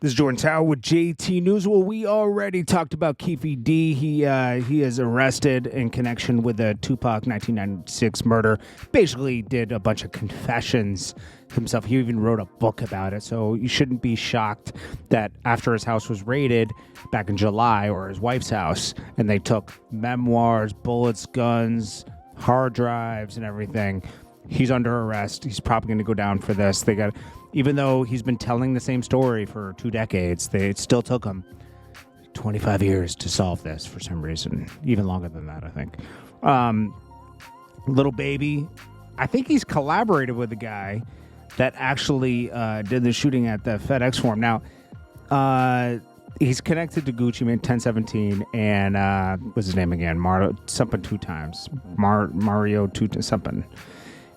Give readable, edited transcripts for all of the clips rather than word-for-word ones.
This is Jordan Tower with JT News. Well, we already talked about Keffe D. He is arrested in connection with the Tupac 1996 murder. Basically did a bunch of confessions himself. He even wrote a book about it. So you shouldn't be shocked that after his house was raided back in July, or his wife's house, and they took memoirs, bullets, guns, hard drives, and everything. He's under arrest. He's probably going to go down for this. Even though he's been telling the same story for 2 decades, it still took him 25 years to solve this for some reason. Even longer than that, I think. Little Baby, I think he's collaborated with the guy that actually did the shooting at the FedEx Forum. Now, he's connected to Gucci Mane 1017 and what's his name again? Something 2 times. Mario 2 something.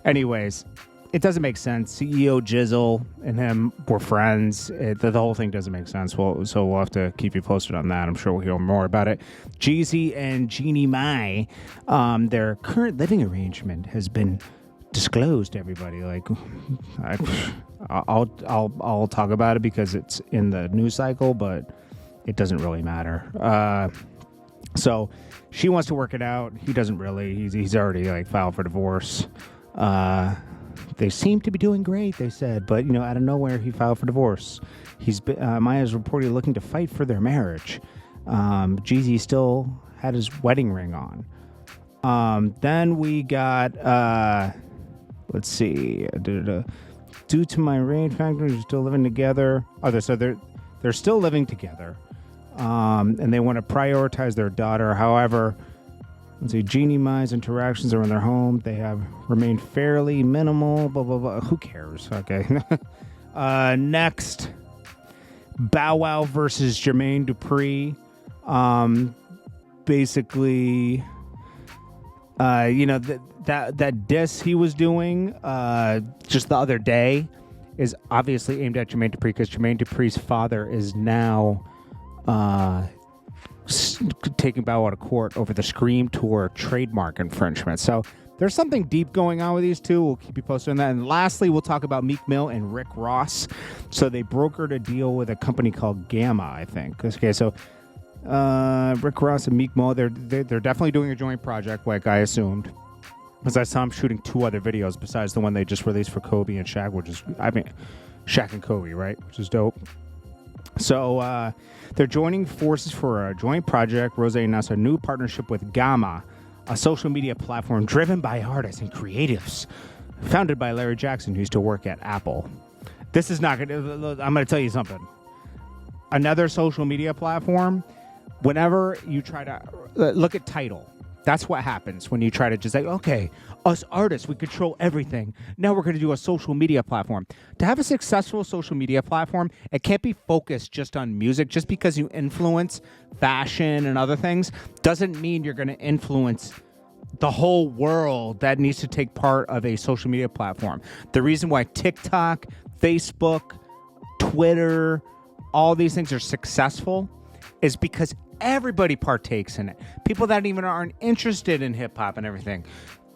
Anyways, it doesn't make sense. CEO Jizzle and him were friends. The whole thing doesn't make sense. So we'll have to keep you posted on that. I'm sure we'll hear more about it. Jeezy and Jeannie Mai, their current living arrangement has been disclosed to everybody. Like, I'll talk about it because it's in the news cycle, but it doesn't really matter. So she wants to work it out. He doesn't really. He's already filed for divorce. They seem to be doing great, they said, but out of nowhere he filed for divorce. Maya's reportedly looking to fight for their marriage. Jeezy still had his wedding ring on. Then we got let's see. Due to my rain factor, they're still living together. They're still living together. And they want to prioritize their daughter. However, let's see, Jeannie Mai's interactions around their home, they have remained fairly minimal, blah, blah, blah. Who cares? Okay. Next, Bow Wow versus Jermaine Dupri. Basically, that diss he was doing just the other day is obviously aimed at Jermaine Dupri because Jermaine Dupri's father is now taking Bow Wow to court over the Scream Tour trademark infringement. So there's something deep going on with these two. We'll keep you posted on that. And lastly, we'll talk about Meek Mill and Rick Ross. So they brokered a deal with a company called Gamma, I think. Okay, so Rick Ross and Meek Mill, they're definitely doing a joint project, like I assumed. Because I saw him shooting 2 other videos besides the one they just released for Kobe and Shaq, Shaq and Kobe, right? Which is dope. So they're joining forces for a joint project. Rose announced a new partnership with Gamma, a social media platform driven by artists and creatives, founded by Larry Jackson, who used to work at Apple. This is not going to... I'm going to tell you something. Another social media platform, whenever you try to... Look at Tidal. That's what happens when you try to just say, okay, us artists, we control everything. Now we're going to do a social media platform. To have a successful social media platform, it can't be focused just on music. Just because you influence fashion and other things doesn't mean you're going to influence the whole world that needs to take part of a social media platform. The reason why TikTok, Facebook, Twitter, all these things are successful is because everybody partakes in it. People that even aren't interested in hip hop and everything.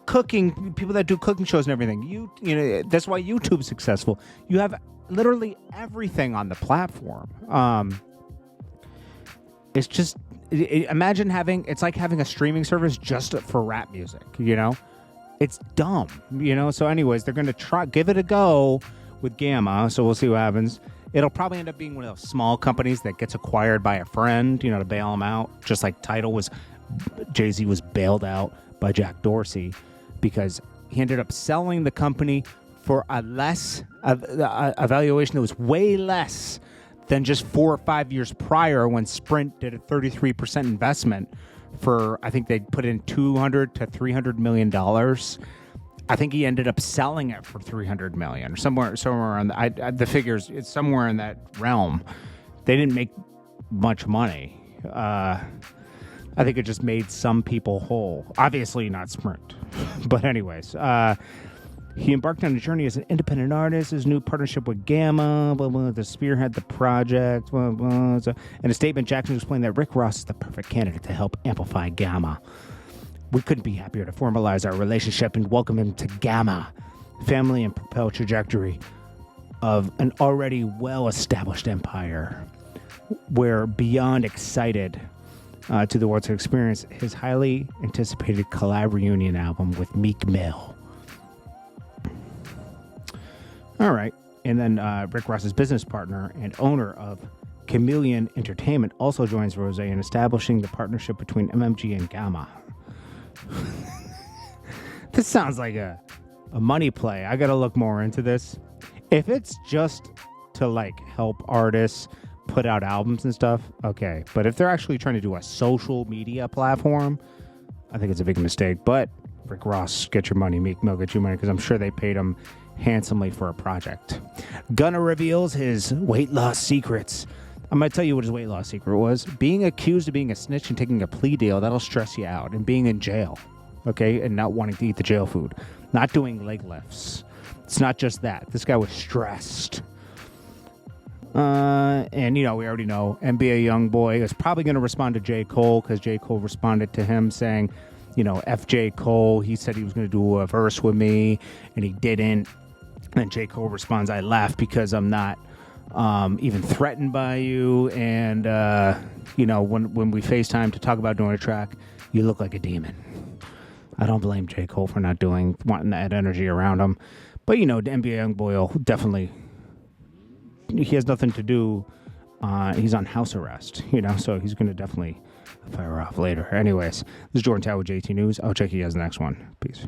Cooking, people that do cooking shows and everything. That's why YouTube's successful. You have literally everything on the platform. It's just imagine it's like having a streaming service just for rap music, It's dumb, So anyways, they're going to give it a go with Gamma, so we'll see what happens. It'll probably end up being one of those small companies that gets acquired by a friend, to bail them out. Just like Jay-Z was bailed out by Jack Dorsey because he ended up selling the company for a valuation that was way less than just 4 or 5 years prior when Sprint did a 33% investment for, I think they put in $200 to $300 million. I think he ended up selling it for $300 million, or somewhere on the figures. It's somewhere in that realm. They didn't make much money. I think it just made some people whole. Obviously not Sprint, but anyways, he embarked on a journey as an independent artist. His new partnership with Gamma, blah, blah, to spearhead the project. Blah, blah. So, in a statement, Jackson explained that Rick Ross is the perfect candidate to help amplify Gamma. We couldn't be happier to formalize our relationship and welcome him to Gamma, family and propel trajectory. of an already well-established empire. We're beyond excited to the world to experience his highly anticipated collab reunion album with Meek Mill. All right. And then Rick Ross's business partner and owner of Chameleon Entertainment also joins Rose in establishing the partnership between MMG and Gamma. This sounds like a money play. I got to look more into this. If it's just to like help artists put out albums and stuff, okay. But if they're actually trying to do a social media platform, I think it's a big mistake. But Rick Ross, get your money. Meek Mill, get your money, because I'm sure they paid him handsomely for a project. Gunna reveals his weight loss secrets. I'm going to tell you what his weight loss secret was. Being accused of being a snitch and taking a plea deal, that'll stress you out. And being in jail, okay? And not wanting to eat the jail food. Not doing leg lifts. It's not just that. This guy was stressed. And, you know, we already know NBA YoungBoy is probably going to respond to J. Cole, because J. Cole responded to him saying, you know, F. J. Cole. He said he was going to do a verse with me, and he didn't. And J. Cole responds, I laugh because I'm not even threatened by you. And, you know, when we FaceTime to talk about doing a track, you look like a demon. I don't blame J. Cole for not wanting that energy around him. But, you know, the NBA YoungBoy will definitely, he has nothing to do. He's on house arrest, you know, so he's going to definitely fire off later. Anyways, this is Jordan Tower with JT News. I'll check you guys next one. Peace.